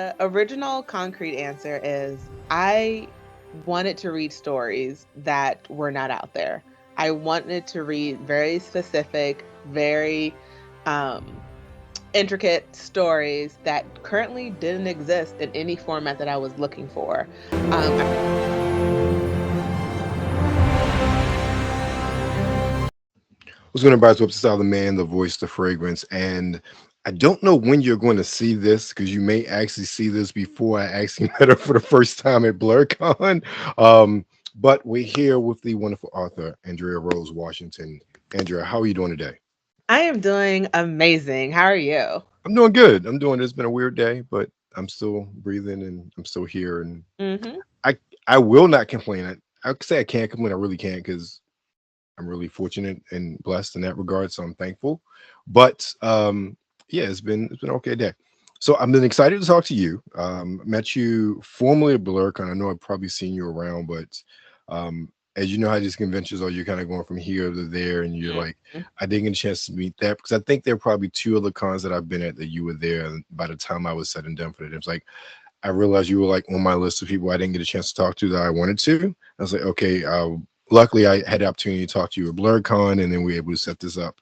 The original concrete answer is I wanted to read stories that were not out there. I wanted to read very specific, very um, intricate stories that currently didn't exist in any format that I was looking for. I What's going to buy Webster Style, the man, the voice, the fragrance. And I don't know when you're going to see this because you may actually see this before I actually met her for the first time at BlurCon. But we're here with the wonderful author, Andrea Rose Washington. Andrea, how are you doing today? am doing amazing. How are you? I'm doing good. It's been a weird day, but I'm still breathing and I'm still here. And Hmm. I, I will not complain. I could say I can't complain. I really can't because I'm really fortunate and blessed in that regard, so I'm thankful. But yeah, it's been an okay day. So I've been excited to talk to you. Met you formally at BlurCon. I know I've probably seen you around, but as you know how these conventions are, you're kind of going from here to there, and you're like, I didn't get a chance to meet that because I think there are probably two other cons that I've been at that you were there. And by the time I was said and done for it, it was like I realized you were like on my list of people I didn't get a chance to talk to that I wanted to. I was like, okay. Luckily, I had the opportunity to talk to you at BlurCon, and then we were able to set this up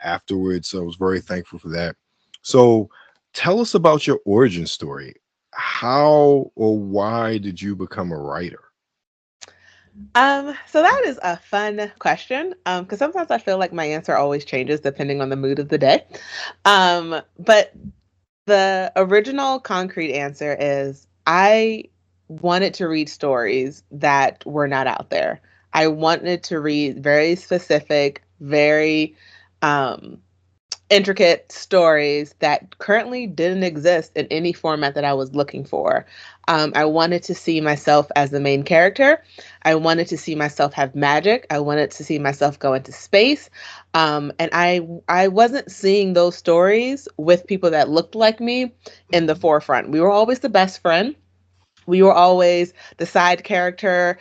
afterwards. So I was very thankful for that. So tell us about your origin story. How or why did you become a writer? So that is a fun question. Because sometimes I feel like my answer always changes depending on the mood of the day. But the original concrete answer is I wanted to read stories that were not out there. I wanted to read very specific, very um, intricate stories that currently didn't exist in any format that I was looking for. I wanted to see myself as the main character. I wanted to see myself have magic. I wanted to see myself go into space. And I wasn't seeing those stories with people that looked like me in the forefront. We were always the best friend. We were always the side character.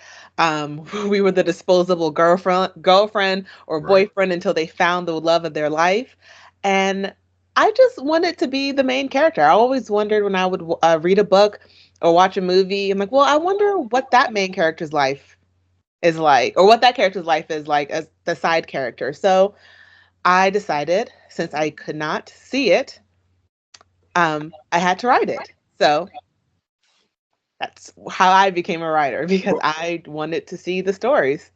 We were the disposable girlfriend or Right. boyfriend until they found the love of their life. And I just wanted to be the main character. I always wondered when I would read a book or watch a movie. I'm like, well, I wonder what that main character's life is like, or what that character's life is like as the side character. So I decided, since I could not see it, I had to write it. So that's how I became a writer because Well, I wanted to see the stories.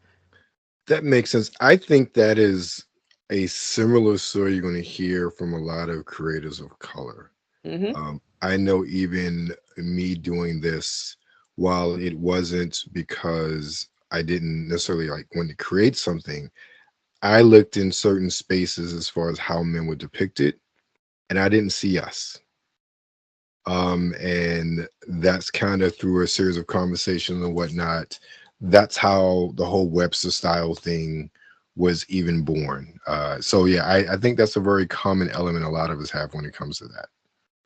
that makes sense. I think that is a similar story you're going to hear from a lot of creators of color. Hmm. I know even me doing this, while it wasn't because I didn't necessarily like want to create something, I looked in certain spaces as far as how men were depicted, and I didn't see us. And that's kind of through a series of conversations and whatnot. That's how the whole Webster style thing was even born. So yeah, I think that's a very common element a lot of us have when it comes to that.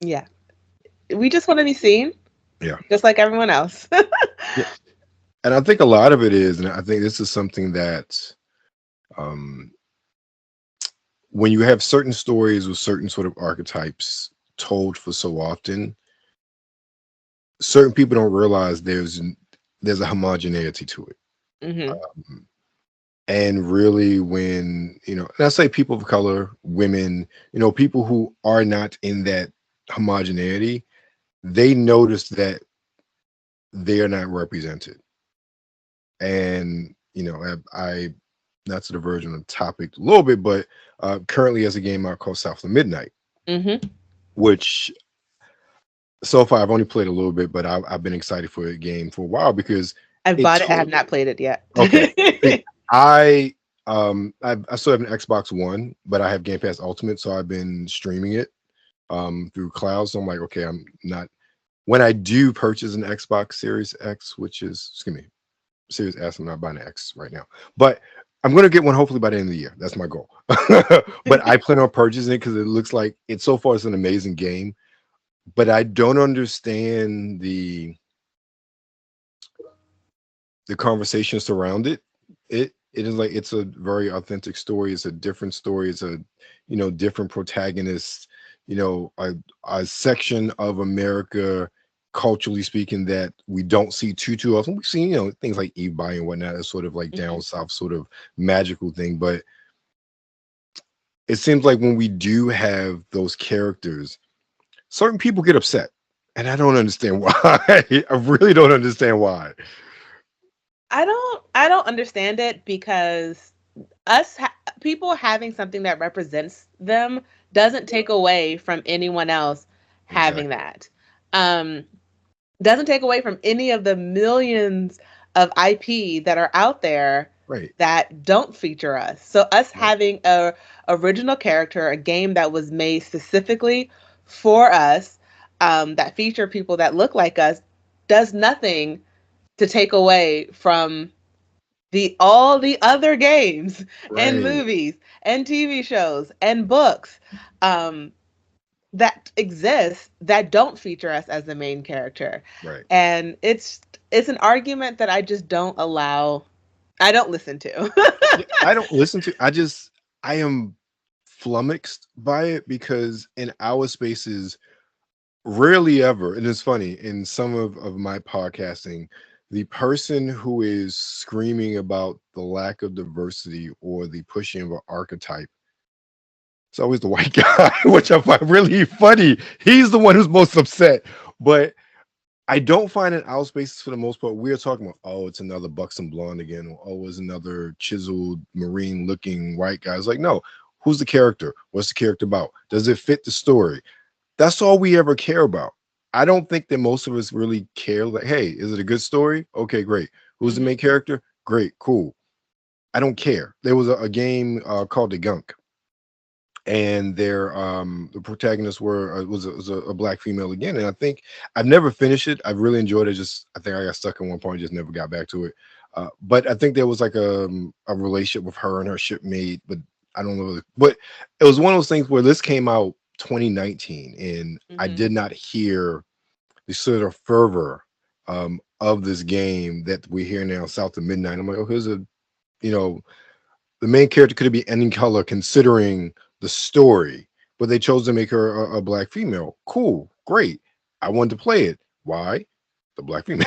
Yeah. We just want to be seen, Yeah. just like everyone else. Yeah. And I think a lot of it is, and I think this is something that um, when you have certain stories with certain sort of archetypes told for so often, certain people don't realize there's a homogeneity to it. Hmm. Um, and really, when and I say people of color, women, people who are not in that homogeneity, they notice that they are not represented. And I not to diverge on the topic a little bit, but currently as a game out called South of Midnight, Hmm. which so far I've only played a little bit, but I've been excited for the game for a while because I've it bought it. I told. have not played it yet. Okay, see, I I still have an Xbox One, but I have Game Pass Ultimate, so I've been streaming it through cloud. So I'm like, okay, I'm not when I do purchase an Xbox Series X, which is excuse me, Series S. I'm not buying an X right now, but I'm gonna get one hopefully by the end of the year. That's my goal. But I plan on purchasing it because it looks like it so far it's an amazing game. But I don't understand the conversation surround it. It is like it's a very authentic story. It's a different story. It's a different protagonist. a section of America, culturally speaking, that we don't see too often. We've seen, things like Eve Body and whatnot, as sort of like down Mhm. south sort of magical thing. But it seems like when we do have those characters, certain people get upset. And I don't understand why. I really don't understand why. I don't understand it because people having something that represents them doesn't take away from anyone else having Exactly. that. Um, doesn't take away from any of the millions of IP that are out there Right. that don't feature us. So us Right. having a original character, a game that was made specifically for us, that feature people that look like us, does nothing to take away from the all the other games and Right. movies and TV shows and books um, that exist that don't feature us as the main character. Right. And it's an argument that I just don't allow. I don't listen to. Yeah, I don't listen to. I am flummoxed by it because in our spaces, rarely ever, and it's funny, in some of my podcasting, the person who is screaming about the lack of diversity or the pushing of an archetype, it's always the white guy, which I find really funny. He's the one who's most upset. But I don't find in our spaces for the most part, we're talking about, oh, it's another buxom blonde again, or oh, it's another chiseled marine looking white guy. It's like, no, who's the character? What's the character about? Does it fit the story? That's all we ever care about. I don't think that most of us really care. Like, hey, is it a good story? Okay, great. Who's the Mhm. main character? Great, cool. I don't care. There was a game called The Gunk, and the protagonists were was a black female again. And I think I've never finished it. I've really enjoyed it. Just I think I got stuck in one point, just never got back to it. But I think there was like a relationship with her and her shipmate, but I don't know. But it was one of those things where this came out 2019, and I Mhm. did not hear the sort of fervor of this game that we hear now south of midnight. I'm like, oh, here's a you know the main character could be any color considering the story, but they chose to make her a black female. Cool, great. I wanted to play it. Why? The black female.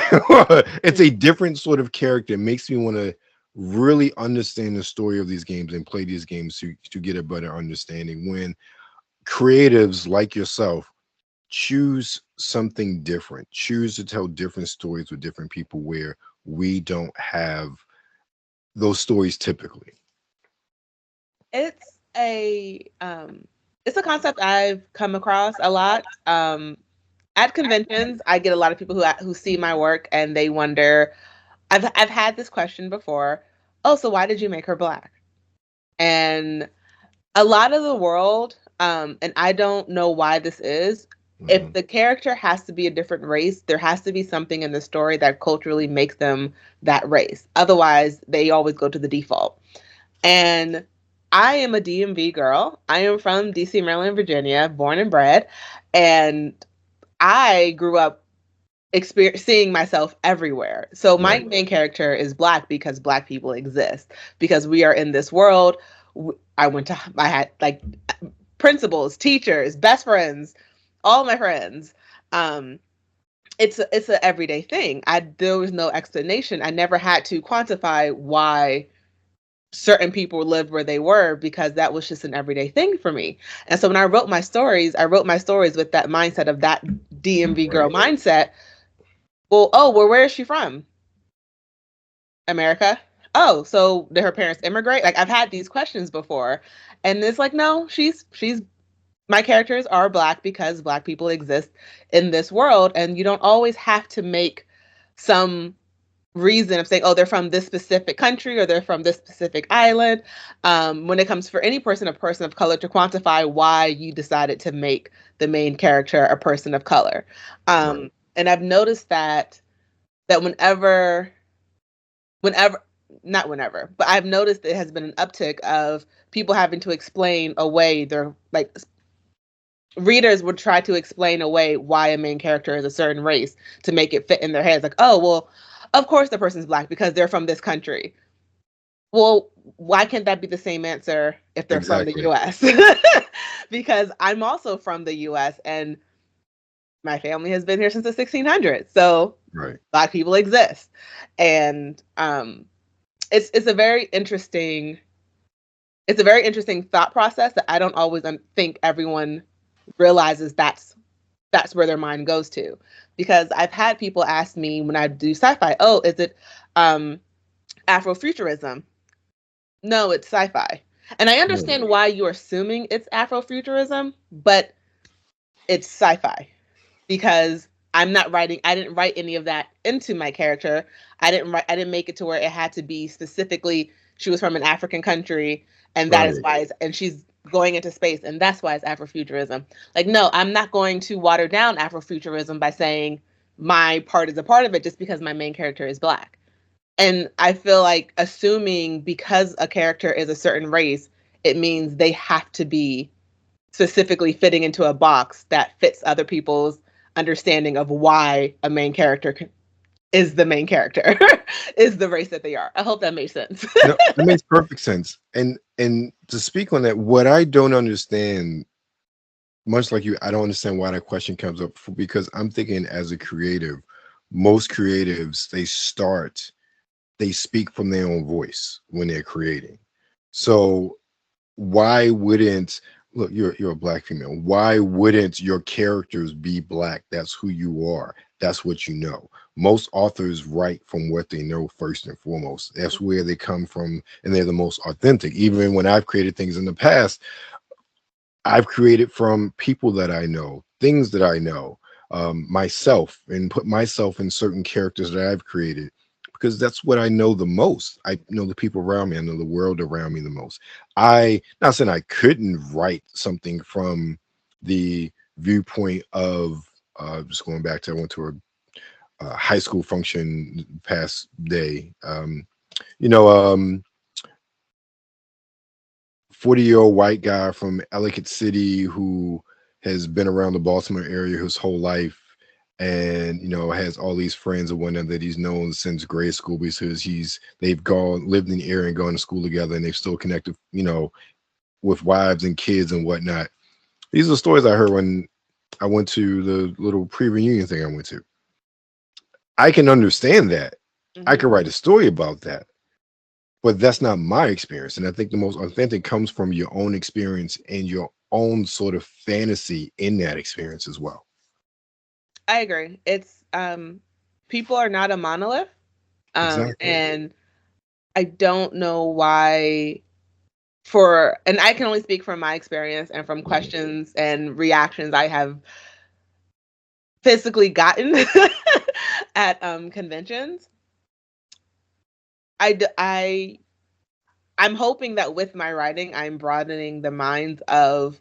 It's a different sort of character. It makes me want to really understand the story of these games and play these games to get a better understanding. When creatives like yourself choose something different, choose to tell different stories with different people where we don't have those stories typically. It's a it's a concept I've come across a lot. At conventions, I get a lot of people who see my work and they wonder. I've had this question before. Oh, so why did you make her black? And a lot of the world, and I don't know why this is. If Mhm. the character has to be a different race, there has to be something in the story that culturally makes them that race. Otherwise, they always go to the default. And I am a DMV girl. I am from DC, Maryland, Virginia, born and bred. And I grew up seeing myself everywhere. So my Right. main character is black because black people exist. Because we are in this world. I had like principals, teachers, best friends, all my friends. Um, it's an everyday thing. There was no explanation. I never had to quantify why certain people lived where they were because that was just an everyday thing for me. And so when I wrote my stories with that mindset of that DMV girl Right. mindset. Well, where is she from? America. Oh, so did her parents immigrate? Like I've had these questions before, and it's like, no, she's my characters are black because black people exist in this world, and you don't always have to make some reason of saying, oh, they're from this specific country or they're from this specific island. When it comes for any person, a person of color, to quantify why you decided to make the main character a person of color. Right. And I've noticed that whenever not whenever, but I've noticed there has been an uptick of people having to explain away their like readers would try to explain away why a main character is a certain race to make it fit in their heads. Like, oh well, of course the person's black because they're from this country. Well, why can't that be the same answer if they're from the Exactly. US? because I'm also from the US and my family has been here since the 1600s. So Right. Black people exist. And it's a very interesting thought process that I don't always think everyone realizes that's where their mind goes to. Because I've had people ask me when I do sci-fi, oh, is it Afrofuturism? No, it's sci-fi. And I Right. understand why you're assuming it's Afrofuturism, but it's sci-fi because I didn't write any of that into my character. I didn't make it to where it had to be specifically she was from an African country and that is Right. why and she's going into space and that's why it's Afrofuturism. Like no, I'm not going to water down Afrofuturism by saying my part is a part of it just because my main character is Black. And I feel like assuming because a character is a certain race, it means they have to be specifically fitting into a box that fits other people's understanding of why a main character is the main character, is the race that they are. I hope that makes sense. No, that makes perfect sense. And to speak on that, what I don't understand, much like you, I don't understand why that question comes up because I'm thinking as a creative, most creatives they speak from their own voice when they're creating. So why wouldn't look you're a Black female, why wouldn't your characters be Black? That's who you are, that's what you know. Most authors write from what they know first and foremost. That's where they come from, and they're the most authentic. Even when I've created things in the past, I've created from people that I know, things that I know, myself, and put myself in certain characters that I've created because that's what I know the most. I know the people around me, I know the world around me the most. I not saying I couldn't write something from the viewpoint of just going back to I went to a high school function past day. You know, 40-year-old white guy from Ellicott City who has been around the Baltimore area his whole life and has all these friends and whatnot that he's known since grade school because they've gone lived in the area and gone to school together and they've still connected with wives and kids and whatnot. These are stories I heard when I went to the little pre-reunion thing I went to. I can understand that. I Mm-hmm. can write a story about that, but that's not my experience. And I think the most authentic comes from your own experience and your own sort of fantasy in that experience as well. I agree. It's people are not a monolith. Exactly. And I don't know why and I can only speak from my experience and from Mhm. questions and reactions I have physically gotten at conventions. I, d- I I'm hoping that with my writing, I'm broadening the minds of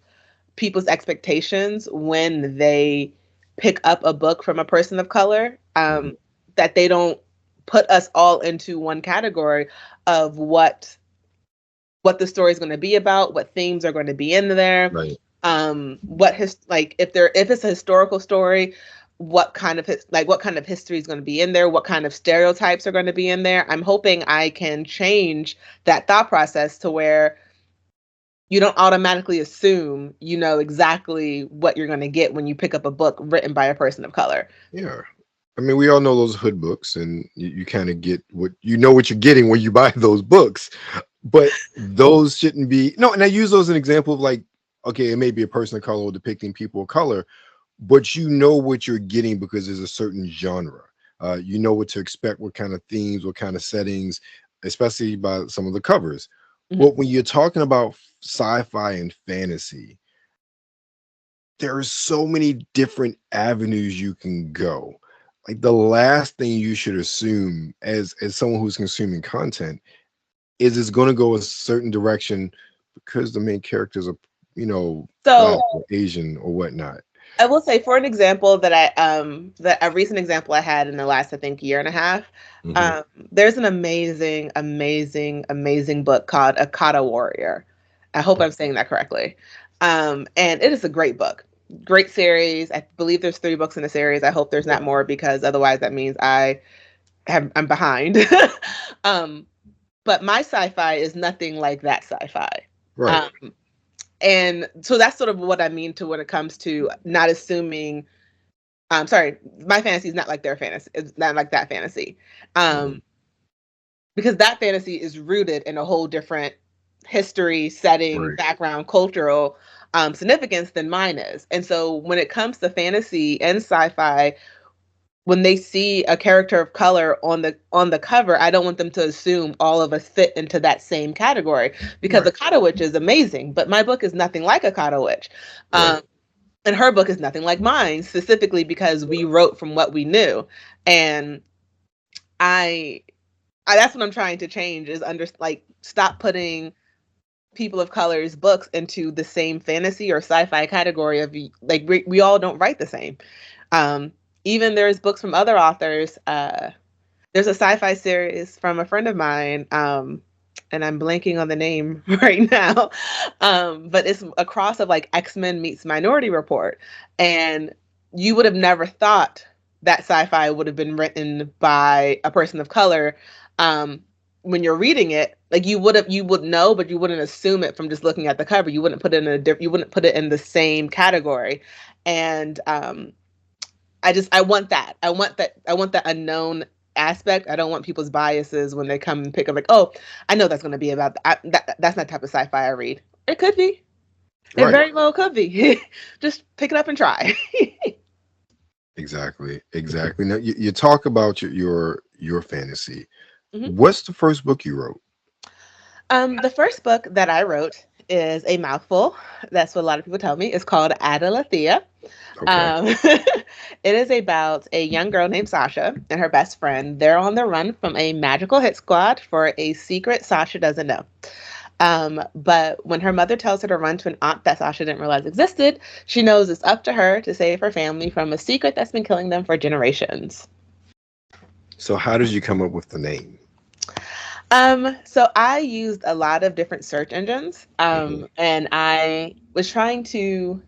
people's expectations when they pick up a book from a person of color. Mhm. That they don't put us all into one category of what the story is going to be about, what themes are going to be in there, Right. what like if it's a historical story, what kind of what kind of history is going to be in there, what kind of stereotypes are going to be in there. I'm hoping I can change that thought process to where you don't automatically assume you know exactly what you're going to get when you pick up a book written by a person of color. Yeah. I mean, we all know those hood books, and you kind of get what you're getting when you buy those books. But those shouldn't be no. And I use those as an example of like, okay, it may be a person of color or depicting people of color, but you know what you're getting because there's a certain genre. You know what to expect, what kind of themes, what kind of settings, especially by some of the covers. Mhm. But when you're talking about sci-fi and fantasy, there are so many different avenues you can go. Like the last thing you should assume as someone who's consuming content is it's going to go a certain direction because the main characters are, Black So or Asian or whatnot. I will say, for an example that a recent example I had in the last, I think, year and a half, Hmm. there's an amazing, amazing, amazing book called Akata Warrior. I hope I'm saying that correctly. And it is a great book, great series. I believe there's 3 books in the series. I hope there's not more because otherwise that means I'm behind. um, but my sci-fi is nothing like that sci-fi. Right. Um, And so that's sort of what I mean to when it comes to not assuming. Sorry, my fantasy is not like their fantasy. It's not like that fantasy. Mhm. Because that fantasy is rooted in a whole different history, setting, Right. background, cultural significance than mine is. And so when it comes to fantasy and sci-fi, when they see a character of color on the cover, I don't want them to assume all of us fit into that same category because Right. a Witch is amazing, but my book is nothing like a Witch. Right. And her book is nothing like mine, specifically because we wrote from what we knew. And I that's what I'm trying to change is stop putting people of color's books into the same fantasy or sci-fi category of like we all don't write the same. Um, Even there's books from other authors. There's a sci-fi series from a friend of mine, and I'm blanking on the name right now. But it's a cross of like X-Men meets Minority Report, and you would have never thought that sci-fi would have been written by a person of color. Um, when you're reading it, like you would know, but you wouldn't assume it from just looking at the cover. You wouldn't put it in you wouldn't put it in the same category, and I want that. I want that unknown aspect. I don't want people's biases when they come and pick up like, oh, I know that's going to be about that's not the type of sci-fi I read. It could be. It Right. very well could be. Just pick it up and try. Exactly. Exactly. Now you talk about your fantasy. Mhm. What's the first book you wrote? The first book that I wrote is a mouthful. That's what a lot of people tell me. It's called Adalithiel. Okay. It is about a young girl named Sasha and her best friend. They're on the run from a magical hit squad for a secret Sasha doesn't know. But when her mother tells her to run to an aunt that Sasha didn't realize existed, she knows it's up to her to save her family from a secret that's been killing them for generations. So how did you come up with the name? So I used a lot of different search engines, Hmm. and I was trying to.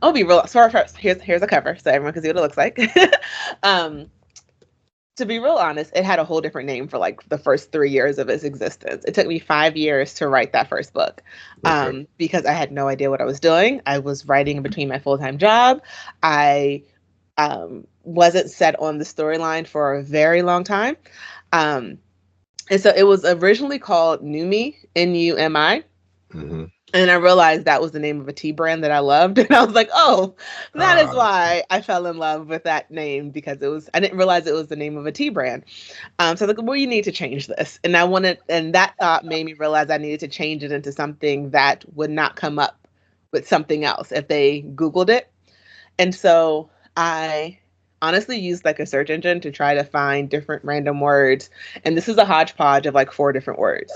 I'll be real. So first, here's a cover so everyone can see what it looks like. um, to be real honest, it had a whole different name for like the first 3 years of its existence. It took me 5 years to write that first book Okay. because I had no idea what I was doing. I was writing in between my full time job. I wasn't set on the storyline for a very long time. Um, and so it was originally called Numi, Numi. Hmm. And I realized that was the name of a tea brand that I loved. And I was like, oh, that is why I fell in love with that name because I didn't realize it was the name of a tea brand. So I was like, well, you need to change this. And that thought made me realize I needed to change it into something that would not come up with something else if they Googled it. And so I honestly used like a search engine to try to find different random words. And this is a hodgepodge of like 4 different words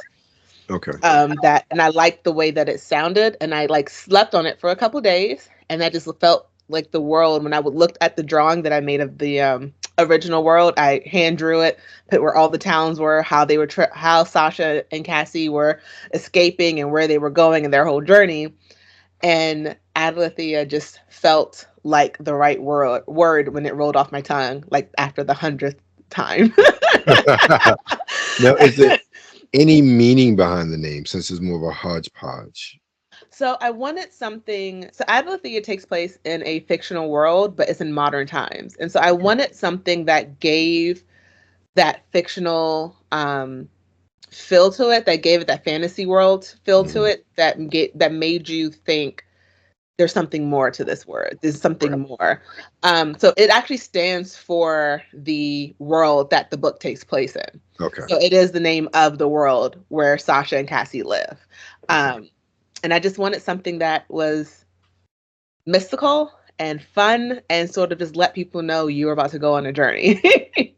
Okay. that and I liked the way that it sounded and I like slept on it for a couple days and that just felt like the world when I would look at the drawing that I made of the original world. I hand drew it, put where all the towns were, how they were how Sasha and Cassie were escaping and where they were going and their whole journey. And Adalithea just felt like the right word when it rolled off my tongue, like after the 100th time. Now, is there any meaning behind the name since it's more of a hodgepodge? So I wanted something. So Adalithiel takes place in a fictional world, but it's in modern times, and so I wanted something that gave that fictional feel to it, that gave it that fantasy world feel to Mhm. it, that made you think there's something more to this word. There's Right. something more. So it actually stands for the world that the book takes place in. Okay. So it is the name of the world where Sasha and Cassie live. Okay. And I just wanted something that was mystical and fun and sort of just let people know you were about to go on a journey.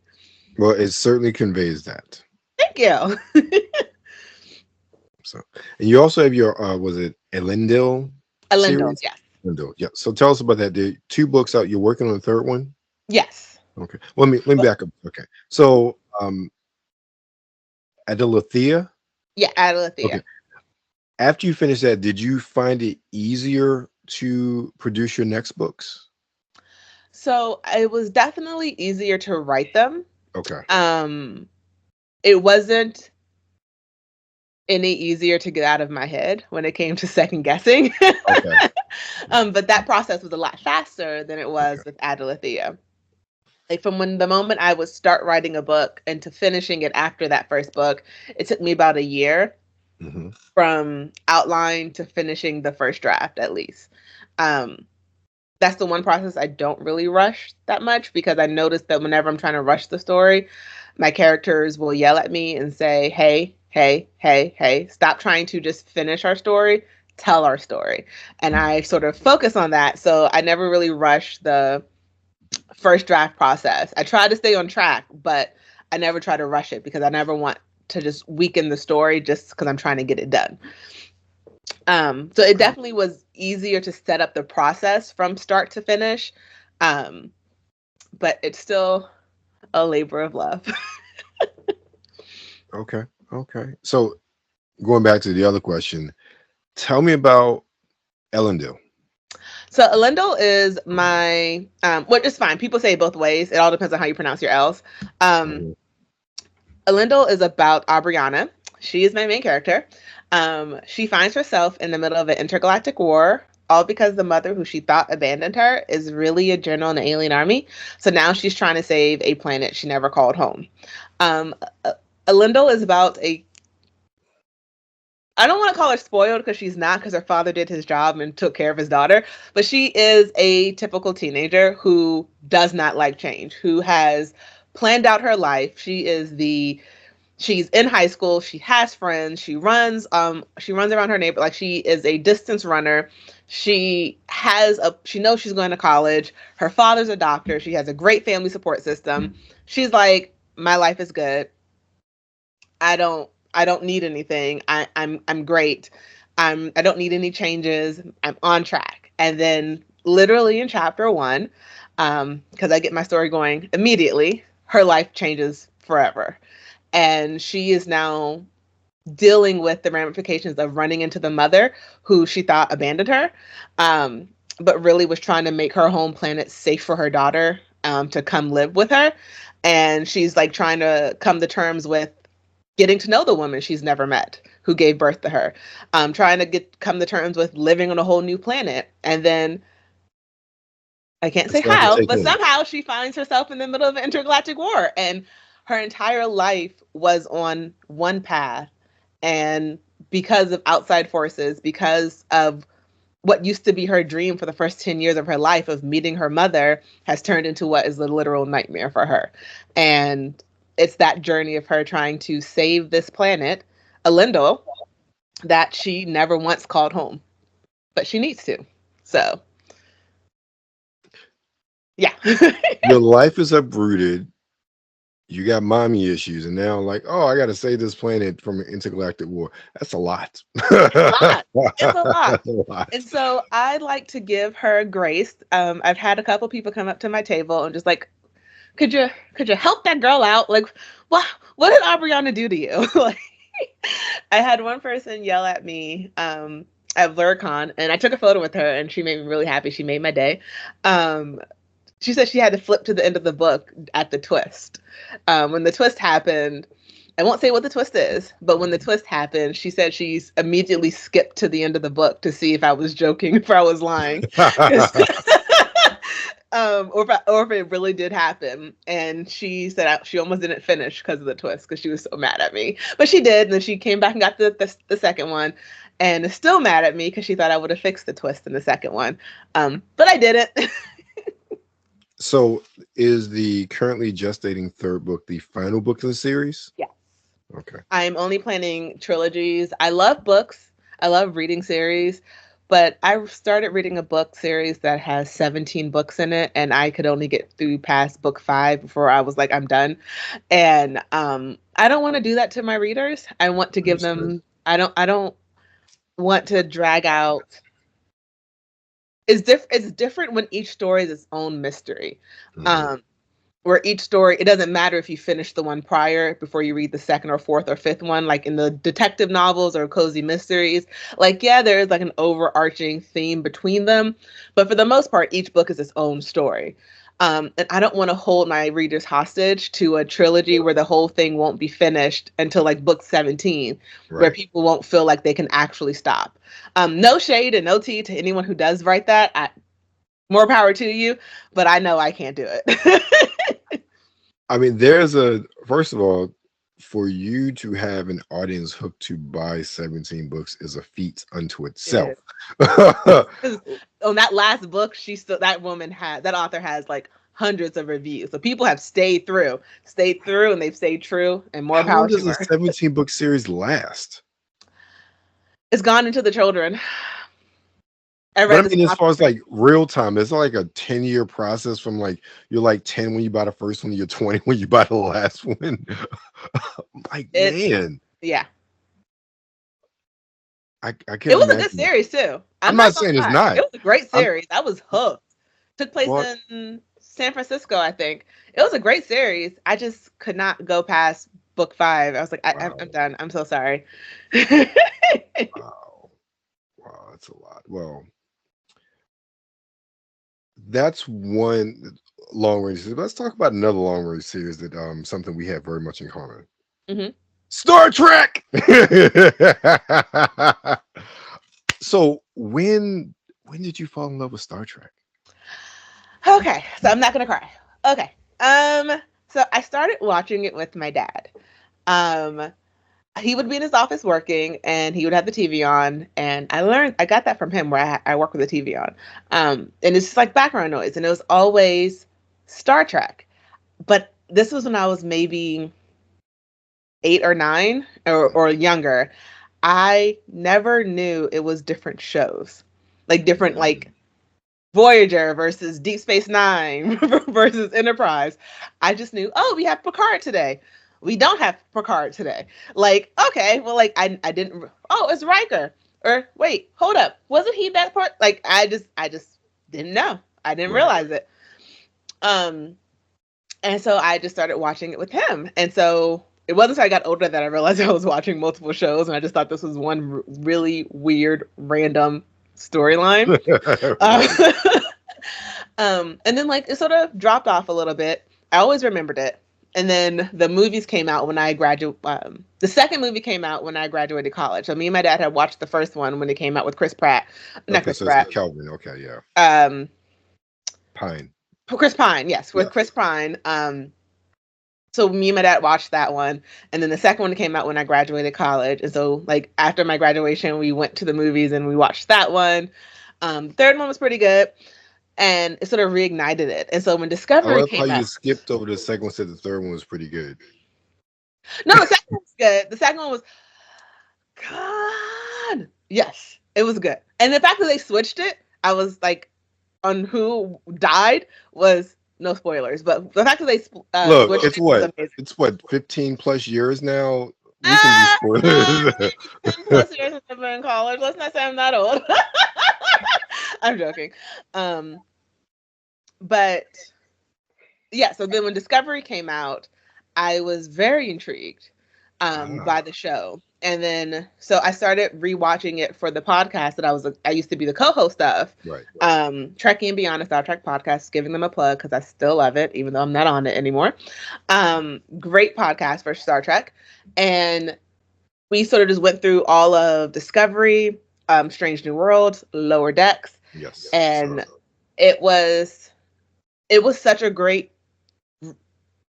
Well, it certainly conveys that. Thank you. So, and you also have your was it Elendil Elendil, series? yes. Elendil, yeah. So tell us about that. There are two books out. You're working on the third one. Yes. Okay. Let me back up. Okay. So, Adalathea. Yeah, Okay. Adalithea. After you finish that, did you find it easier to produce your next books? So it was definitely easier to write them. Okay. Um, it wasn't any easier to get out of my head when it came to second guessing. Okay. But that process was a lot faster than it was Okay. with Adalithiel. Like from when the moment I would start writing a book and to finishing it after that first book, it took me about a year Hmm. from outline to finishing the first draft at least. Um, that's the one process I don't really rush that much because I noticed that whenever I'm trying to rush the story, my characters will yell at me and say, "Hey, hey, hey, hey, stop trying to just finish our story, tell our story." And I sort of focus on that. So I never really rush the first draft process. I try to stay on track, but I never try to rush it because I never want to just weaken the story just because I'm trying to get it done. So it definitely was easier to set up the process from start to finish. Um, but it's still a labor of love. Okay. Okay. So going back to the other question, tell me about Elendil. So Elendil is my, which is fine. People say it both ways. It all depends on how you pronounce your L's. Um, Mhm. Elendil is about Abriana. She is my main character. She finds herself in the middle of an intergalactic war, all because the mother who she thought abandoned her is really a general in the alien army. So now she's trying to save a planet she never called home. Um, Elendil is about a I don't want to call her spoiled because she's not, because her father did his job and took care of his daughter. But she is a typical teenager who does not like change, who has planned out her life. She's in high school, she has friends, she runs around her neighbor like she is a distance runner. She knows she's going to college. Her father's a doctor. She has a great family support system. She's like, my life is good. I don't need anything. I'm great. I don't need any changes. I'm on track. And then literally in chapter one, because I get my story going immediately, her life changes forever. And she is now dealing with the ramifications of running into the mother who she thought abandoned her, um, but really was trying to make her home planet safe for her daughter to come live with her. And she's like trying to come to terms with getting to know the woman she's never met who gave birth to her, trying to come to terms with living on a whole new planet. And then I can't say It's a lot to how, take but in. somehow she finds herself in the middle of an intergalactic war. And her entire life was on one path. And because of outside forces, because of what used to be her dream for the first 10 years of her life of meeting her mother, has turned into what is a literal nightmare for her. And it's that journey of her trying to save this planet, Elendil, that she never once called home, but she needs to. So, yeah. Your life is uprooted. You got mommy issues, and now like, oh, I got to save this planet from an intergalactic war. That's a lot. It's a lot. It's a lot. That's a lot. And so I like to give her grace. I've had a couple people come up to my table and just like, could you help that girl out? Like, what did Aubriana do to you? Like, I had one person yell at me at Blurcon, and I took a photo with her, and she made me really happy. She made my day. Um, she said she had to flip to the end of the book at the twist. When the twist happened, I won't say what the twist is, but when the twist happened, she said she's immediately skipped to the end of the book to see if I was joking, if I was lying. Or if it really did happen. And she said she almost didn't finish because of the twist because she was so mad at me. But she did, and then she came back and got the second one, and is still mad at me because she thought I would have fixed the twist in the second one. But I didn't. So, is the currently gestating third book the final book in the series? Yeah. Okay. I'm only planning trilogies. I love books. I love reading series, but I started reading a book series that has 17 books in it, and I could only get through past book 5 before I was like, I'm done. And I don't want to do that to my readers. I want to give Understood. them. I don't want to drag out. It's different when each story is its own mystery. Mhm. Um, where each story, it doesn't matter if you finish the one prior before you read the second or fourth or fifth one, like in the detective novels or cozy mysteries. Like, yeah, there is like an overarching theme between them, but for the most part, each book is its own story. And I don't want to hold my readers hostage to a trilogy where the whole thing won't be finished until like book 17, where Right. people won't feel like they can actually stop. No shade and no tea to anyone who does write that. More power to you, but I know I can't do it. I mean, first of all, for you to have an audience hooked to buy 17 books is a feat unto It itself. is. 'Cause on that last book, that author has like hundreds of reviews. So people have stayed through, and they've stayed true, and more How long power does to a her. 17 book series last? It's gone into the children. I But read I the mean, as far as synopsis. like real time, it's not like a 10-year process from like you're like 10 when you buy the first one, you're 20 when you buy the last one. Like, It's man, yeah. I It can't was a good imagine that. series too. I'm I'm not not gonna saying it's lie. not. It was a great I'm series. I was hooked. Took place well, in San Francisco, I think. It was a great series. I just could not go past book 5. I was like, I'm wow, done. I'm so sorry. wow, wow, that's a lot. Well, that's one long range series. Let's talk about another long range series that something we have very much in common. Hmm. Star Trek. So when did you fall in love with Star Trek? Okay, so I'm not gonna cry. Okay. So I started watching it with my dad. Um, he would be in his office working, and he would have the TV on, and I got that from him, where I work with the TV on. And it's just like background noise, and it was always Star Trek. But this was when I was maybe 8 or 9, or younger. I never knew it was different shows, like different, like Voyager versus Deep Space Nine versus Enterprise. I just knew, oh, we have Picard today. We don't have Picard today. Like, okay, well, like I didn't. Oh, it's Riker. Or wait, hold up, wasn't he that part? Like, I just didn't know. I didn't Right. realize it. Um, and so I just started watching it with him. And so it wasn't until I got older that I realized I was watching multiple shows, and I just thought this was one really weird, random storyline. Uh, Right. and then like it sort of dropped off a little bit. I always remembered it. And then the movies came out when I graduated. The second movie came out when I graduated college. So me and my dad had watched the first one when it came out with Chris Pratt, not Okay, Chris so it's Pratt. Kelvin. Okay, yeah. Um, Pine. Chris Pine, yes, with Yeah. Chris Pine. So me and my dad watched that one, and then the second one came out when I graduated college. And so like after my graduation, we went to the movies and we watched that one. Third one was pretty good, and it sort of reignited it. And so when I Discovery love how came you out, skipped over the second one, said the third one was pretty good. no, the second one was good. The second one was God, yes, it was good. And the fact that they switched it, I was like, on who died was no spoilers, but the fact that they Look, switched it's it was what? amazing. It's what, 15 plus years now? We can do Ah, spoilers. maybe 10 plus years since I've been in college. Let's not say I'm that old. I'm joking. Um, but yeah, so then when Discovery came out, I was very intrigued by Ah, the show. And then so I started rewatching it for the podcast that I used to be the co-host of. right. Trekkie and Beyond, a Star Trek podcast, giving them a plug because I still love it, even though I'm not on it anymore. Great podcast for Star Trek. And we sort of just went through all of Discovery, Strange New Worlds, Lower Decks, Yes, sir. and it was it was such a great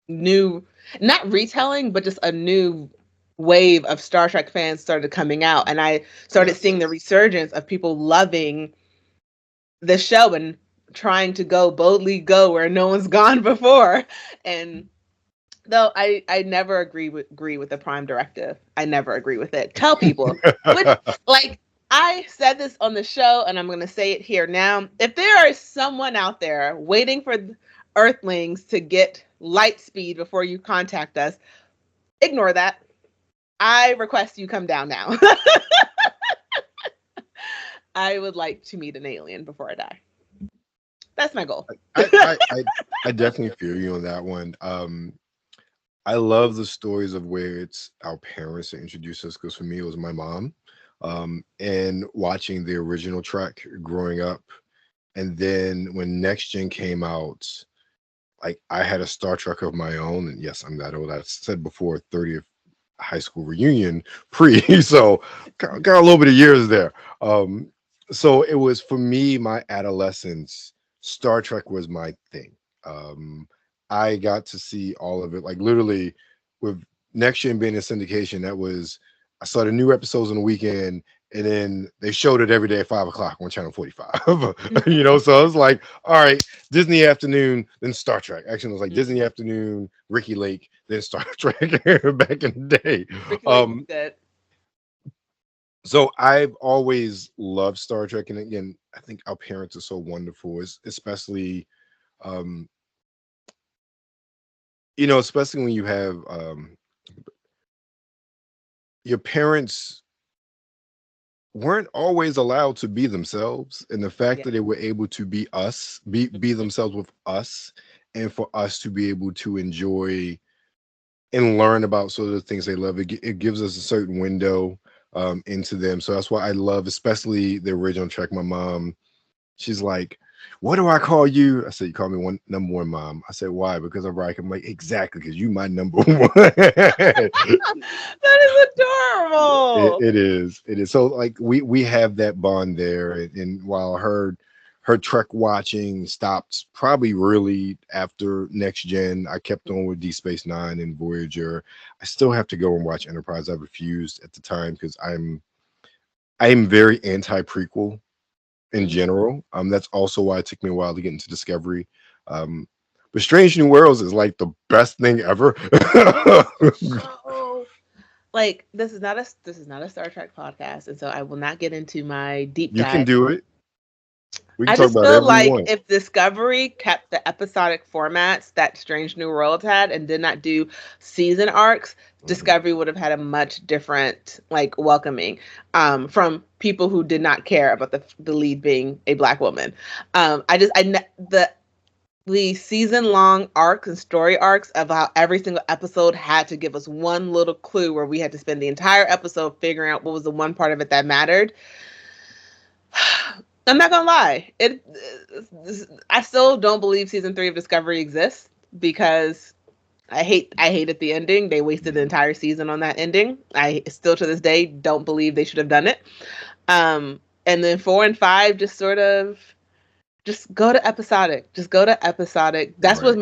new, not retelling, but just a new wave of Star Trek fans started coming out, and I started Yes. seeing the resurgence of people loving the show and trying to boldly go where no one's gone before. And though I never agree with the Prime Directive, I never agree with it. Tell people, which, like, I said this on the show, and I'm going to say it here now. If there is someone out there waiting for Earthlings to get light speed before you contact us, ignore that. I request you come down now. I would like to meet an alien before I die. That's my goal. I, I, I, I definitely feel you on that one. I love the stories of where it's our parents that introduced us, because for me, it was my mom. And watching the original track growing up. And then when Next Gen came out, like I had a Star Trek of my own, and yes, I'm that old. I said before 30th high school reunion pre, so got a little bit of years there. Um, so it was for me, my adolescence. Star Trek was my thing. Um, I got to see all of it, like literally with Next Gen being in syndication. That was I saw the new episodes on the weekend, and then they showed it every day at 5 o'clock on Channel 45. So I was like, all right, Disney afternoon, then Star Trek. Actually, it was like Disney Mhm. afternoon, Ricky Lake, then Star Trek back in the day. Ricky Lake was Um, good. so I've always loved Star Trek, and again, I think our parents are so wonderful, especially um, especially when you have your parents weren't always allowed to be themselves, and the fact Yeah. that they were able to be us, be themselves with us, and for us to be able to enjoy and learn about sort of the things they love. It gives us a certain window into them. So that's why I love, especially the original track. My mom, she's like, "What do I call you?" I said, "You call me one number one, mom." I said, "Why?" Because I'm right. I'm like, exactly, because you my number one. That is adorable. It is. It is. So like we have that bond there, and while her Trek watching stopped probably really after Next Gen, I kept on with Deep Space Nine and Voyager. I still have to go and watch Enterprise. I refused at the time because I'm very anti prequel in Mhm. general. That's also why it took me a while to get into Discovery. Um, but Strange New Worlds is like the best thing ever. It is so like this is not a Star Trek podcast, and so I will not get into my deep You can dive. do it. We can I talk just about feel whatever you like want. if Discovery kept the episodic formats that Strange New Worlds had and did not do season arcs, Mhm. Discovery would have had a much different like welcoming from people who did not care about the lead being a black woman. The season long arcs and story arcs of how every single episode had to give us one little clue where we had to spend the entire episode figuring out what was the one part of it that mattered. I'm not gonna lie. I still don't believe season 3 of Discovery exists because I hated the ending. They wasted the Mhm. entire season on that ending. I still to this day don't believe they should have done it. And then 4 and 5 just sort of just go to episodic. Just go to episodic. Right. That's what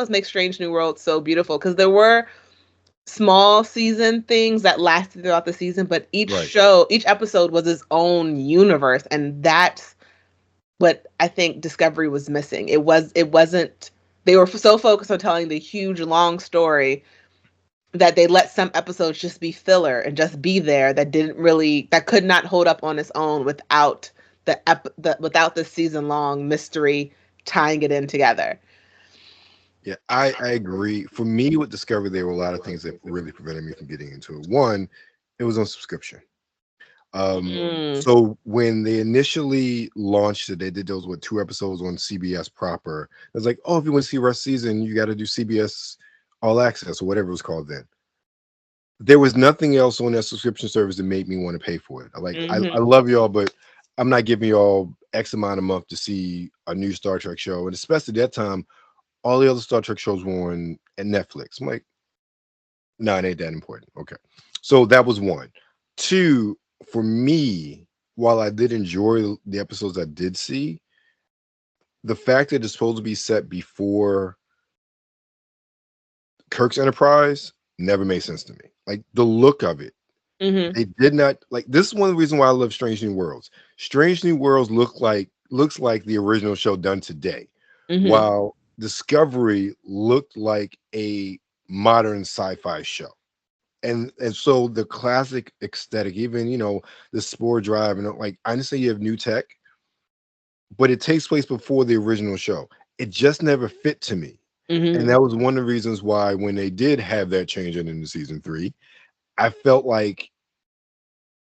makes Strange New World so beautiful because there were small season things that lasted throughout the season, but Right. each episode was its own universe, and that's what I think Discovery was missing. It wasn't they were so focused on telling the huge long story that they let some episodes just be filler and just be there that could not hold up on its own without without the season long mystery tying it in together. Yeah, I agree. For me, with Discovery, there were a lot of things that really prevented me from getting into it. One, it was on subscription. Mm, So when they initially launched it, they did those with 2 episodes on CBS proper. It was like, oh, if you want to see rest season, you got to do CBS All Access or whatever it was called then. There was nothing else on that subscription service that made me want to pay for it. I mm-hmm, love y'all, but I'm not giving y'all X amount a month to see a new Star Trek show. And especially that time, all the other Star Trek shows were on at Netflix. I'm like, no, it ain't that important. Okay. So that was one. Two, for me, while I did enjoy the episodes I did see, the fact that it's supposed to be set before Kirk's Enterprise never made sense to me. Like the look of it, mm-hmm, they did not like this is one of the reasons why I love Strange New Worlds. Strange New Worlds looks like the original show done today, mm-hmm. while Discovery looked like a modern sci-fi show. And so the classic aesthetic, even the spore drive, and like I understand you have new tech, but it takes place before the original show. It just never fit to me. And Mm-hmm. that was one of the reasons why when they did have that change in into season 3, I felt like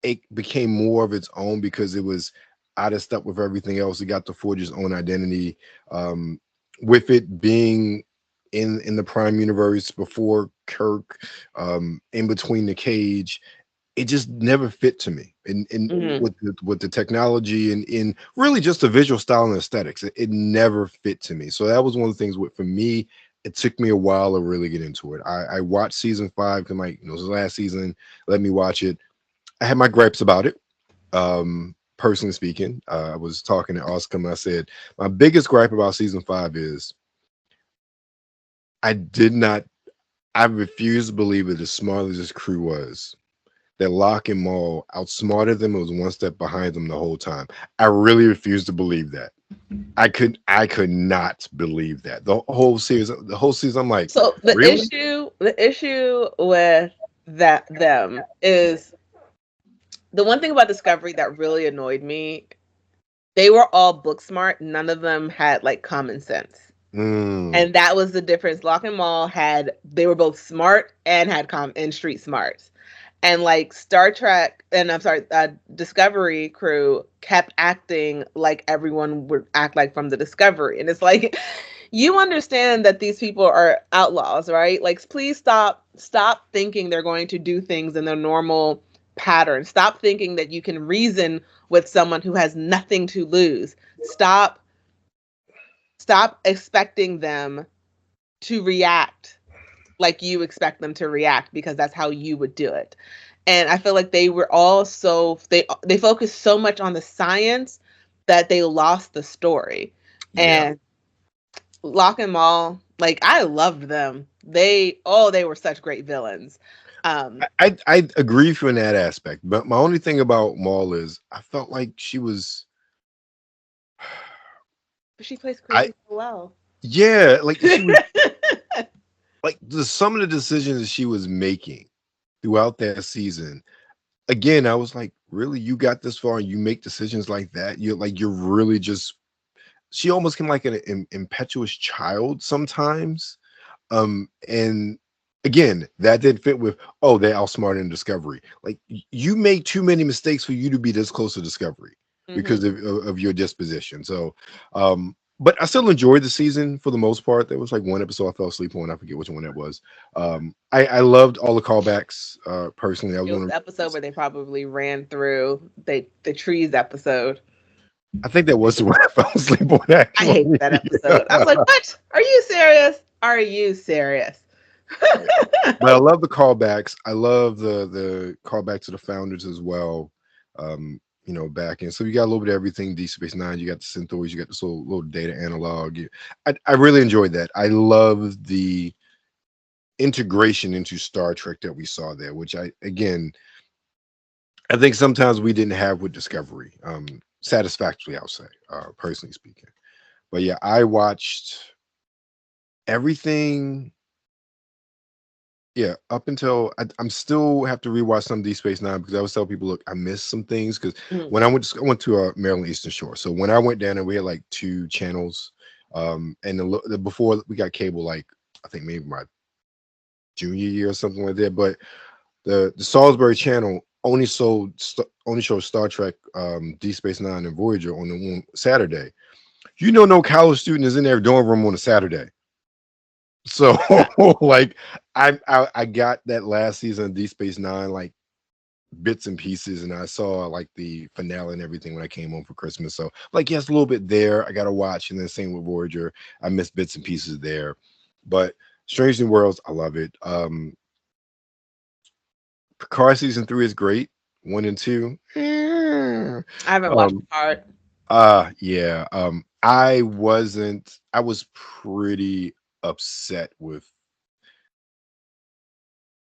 it became more of its own because it was out of step with everything else. It got to forge its own identity. Um, with it being in the Prime universe before Kirk, in between the cage, it just never fit to me. And Hmm. with the technology and in really just the visual style and aesthetics, it never fit to me. So that was one of the things with for me. It took me a while to really get into it. I watched season 5 because it was the last season. Let me watch it. I had my gripes about it. Personally speaking, I was talking to Oscar and I said my biggest gripe about season 5 is I did not. I refuse to believe that as smart as this crew was, that Locke and Maul outsmarted them and was one step behind them the whole time. I really refuse to believe that. I could not believe that. The whole season, I'm like, So really? the issue with them is the one thing about Discovery that really annoyed me. They were all book smart. None of them had like common sense. Mm, And that was the difference. Locke and Maul had they were both smart and had and street smarts. And like Star Trek and I'm sorry, Discovery crew kept acting like everyone would act like from the Discovery. And it's like you understand that these people are outlaws, right? Like please stop thinking they're going to do things in their normal pattern. Stop thinking that you can reason with someone who has nothing to lose. Stop expecting them to react like you expect them to react because that's how you would do it. And I feel like they were all they focused so much on the science that they lost the story. yeah. And Locke and Maul, like I loved them. They were such great villains. I agree with you in that aspect, but my only thing about Maul is I felt like she was But she plays I crazy so well. yeah, like she was like some of the decisions that she was making throughout that season. Again, I was like, really, you got this far and you make decisions like that? You're really just she almost came like an impetuous child sometimes. And again, that didn't fit with, oh, they outsmarted in Discovery. Like you made too many mistakes for you to be this close to Discovery Hmm. because of your disposition. So but I still enjoyed the season for the most part. There was like one episode I fell asleep on. I forget which one that was. I loved all the callbacks. Personally, I was It was one the of episode where they probably ran through the trees episode. I think that was the one I fell asleep on I hated actually. that episode. I was like, "What? Are you serious? Are you serious?" Right. But I love the callbacks. I love the callback to the founders as well. Back in. So you got a little bit of everything. D Space Nine. You got the Centaurs. You got this little data analog. I really enjoyed that. I love the integration into Star Trek that we saw there, which I think sometimes we didn't have with Discovery. Satisfactorily, I'll say, personally speaking. But yeah, I watched everything. Yeah, up until I'm still have to rewatch some D Space Nine because I always tell people, look, I missed some things because Mhm. when I went to Maryland Eastern Shore, so when I went down there, we had like two channels, and before we got cable, like I think maybe my junior year or something like that, but the Salisbury channel only showed Star Trek, D Space Nine, and Voyager on the one Saturday. No college student is in their dorm room on a Saturday. So like I got that last season of D Space Nine like bits and pieces, and I saw like the finale and everything when I came home for Christmas. So like yes, a little bit there. I gotta watch, and then same with Voyager. I missed bits and pieces there. But Strange New Worlds, I love it. Picard season 3 is great. 1 and 2. I haven't watched Um part. yeah. I was pretty upset with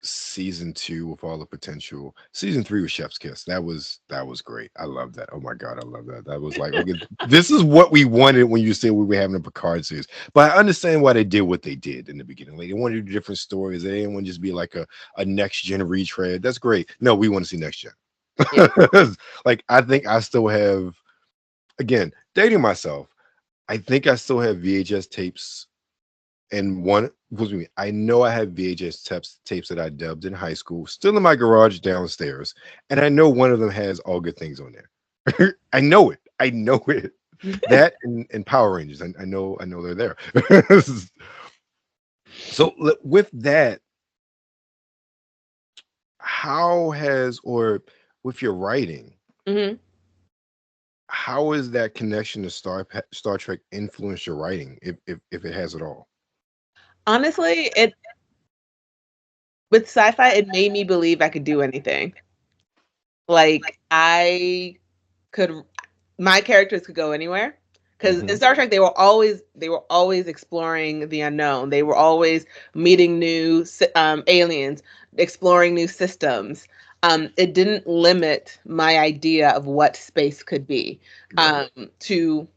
season 2 with all the potential. Season 3 was Chef's Kiss. That was great. I love that. Oh my god, I love that. That was like, okay, this is what we wanted when you said we were having a Picard series. But I understand why they did what they did in the beginning. Like they wanted to do different stories. They didn't want to just be like a next gen retread. That's great. No, we want to see next Yeah. gen. Like I think I still have, again, dating myself. I think I still have VHS tapes and one was me. I know I have VHS tapes that I dubbed in high school, still in my garage downstairs, and I know one of them has All Good Things on there. I know it. I know it. That and Power Rangers. I know they're there. So with that, how has or with your writing, Hmm. how is that connection to Star Trek influenced your writing, if it has at all? Honestly, it with sci-fi, it made me believe I could do anything. Like I could my characters could go anywhere because in Hmm. Star Trek they were always exploring the unknown. They were always meeting new aliens, exploring new systems. It didn't limit my idea of what space could be Right. to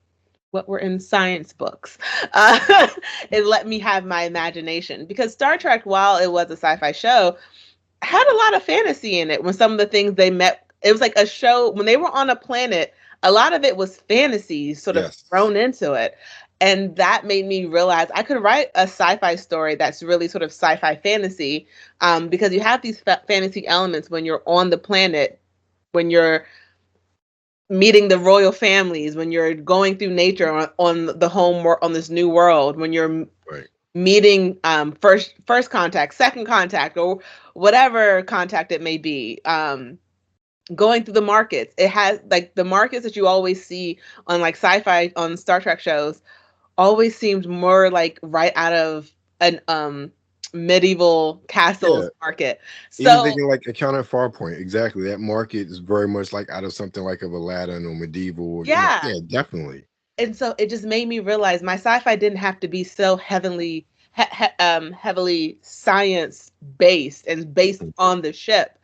what were in science books. Uh, it let me have my imagination because Star Trek, while it was a sci-fi show, had a lot of fantasy in it. When some of the things they met, it was like a show when they were on a planet. A lot of it was fantasy, sort of Yes. thrown into it, and that made me realize I could write a sci-fi story that's really sort of sci-fi fantasy, because you have these fantasy elements when you're on the planet, when you're meeting the royal families, when you're going through nature on the home on this new world, when you're Right. meeting first contact, second contact, or whatever contact it may be. Going through the markets, it has like the markets that you always see on like sci-fi on Star Trek shows always seemed more like right out of an medieval Yeah. castles market. Even So thinking like Accountant Farpoint, exactly. That market is very much like out of something like of Aladdin or medieval, or, yeah, yeah, definitely. and so it just made me realize my sci-fi didn't have to be so heavily science based and based Mhm. on the ship.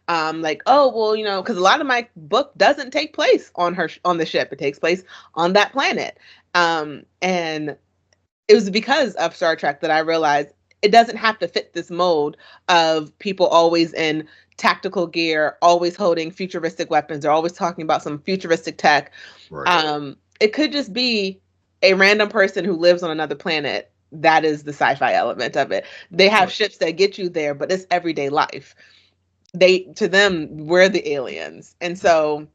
Like, oh well, because a lot of my book doesn't take place on the ship. It takes place on that planet. And it was because of Star Trek that I realized it doesn't have to fit this mold of people always in tactical gear, always holding futuristic weapons, or always talking about some futuristic tech. Right. It could just be a random person who lives on another planet. That is the sci-fi element of it. They have Right. ships that get you there, but it's everyday life. They to them, we're the aliens. And so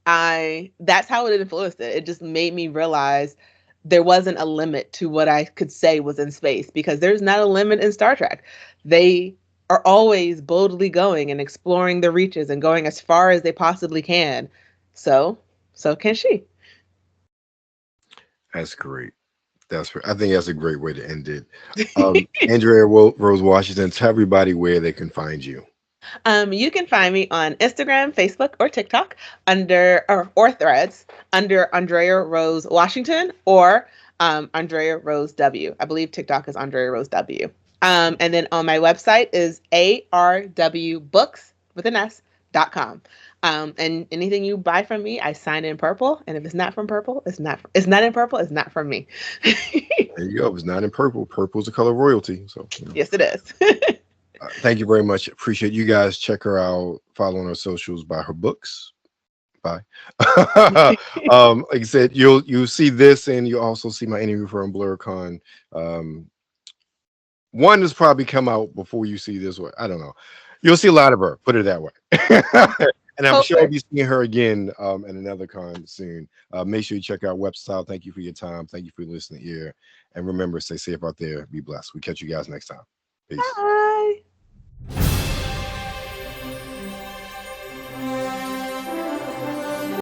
I that's how it influenced it. It just made me realize there wasn't a limit to what I could say was in space because there's not a limit in Star Trek. They are always boldly going and exploring the reaches and going as far as they possibly can. So, so can she. That's great. I think that's a great way to end it. Andrea Rose Washington, tell everybody where they can find you. You can find me on Instagram, Facebook, or TikTok or Threads under Andrea Rose Washington or Andrea Rose W. I believe TikTok is Andrea Rose W. And then on my website is arwbooks with an S.com. And anything you buy from me, I sign in purple. And if it's not from purple, it's not in purple, it's not from me. There you go. If it's not in purple, purple is the color of royalty. So, Yes, it is. thank you very much. Appreciate you guys. Check her out. Follow on her socials. Buy her books. Bye. Like I said, you'll see this, and you'll also see my interview from BlurCon. Um, one has probably come out before you see this one. I don't know. You'll see a lot of her. Put it that way. And I'm sure I'll Hopefully. be seeing her again at another con soon. Make sure you check out Webstyle. Thank you for your time. Thank you for listening here. And remember, stay safe out there. Be blessed. We catch you guys next time. Peace. Bye.